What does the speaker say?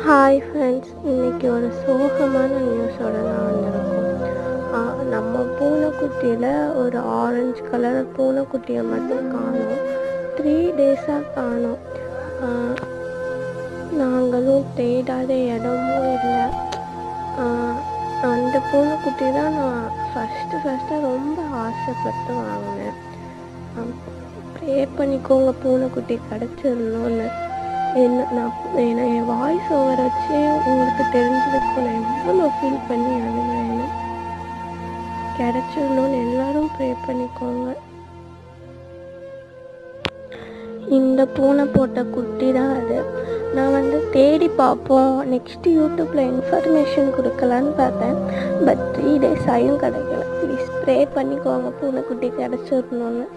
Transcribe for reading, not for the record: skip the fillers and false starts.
Hi friends, இன்றைக்கி ஒரு சோகமான நியூஸோட தான் வந்திருக்கோம். நம்ம பூனைக்குட்டியில் ஒரு ஆரஞ்சு கலர் பூனைக்குட்டியை மட்டும் காணோம். 3 டேஸாக காணோம். நாங்களும் தேடாத இடமும் இல்லை. அந்த பூனைக்குட்டி தான் நான் ஃபஸ்ட்டு ரொம்ப ஆசைப்பட்டு வாங்கினேன். ப்ரே பண்ணிக்கோங்க பூனைக்குட்டி கிடச்சிடணும்னு. என் வாய்ஸ் ஓவர் வச்சு உங்களுக்கு தெரிஞ்சிருக்கும் நான் எவ்வளோ ஃபீல் பண்ணி அழுவேன்னு. கிடச்சிடணும்னு எல்லோரும் ப்ரே பண்ணிக்கோங்க. இந்த பூனை போட்ட குட்டி தான் அது. நான் தேடி பார்ப்போம், நெக்ஸ்ட்டு யூடியூப்பில் இன்ஃபர்மேஷன் கொடுக்கலான்னு பார்த்தேன். பட் 3 டேஸ் ஆகியும் கிடைக்கல. ப்ளீஸ் ப்ரே பண்ணிக்கோங்க பூனைக்குட்டி கிடச்சிடணுன்னு.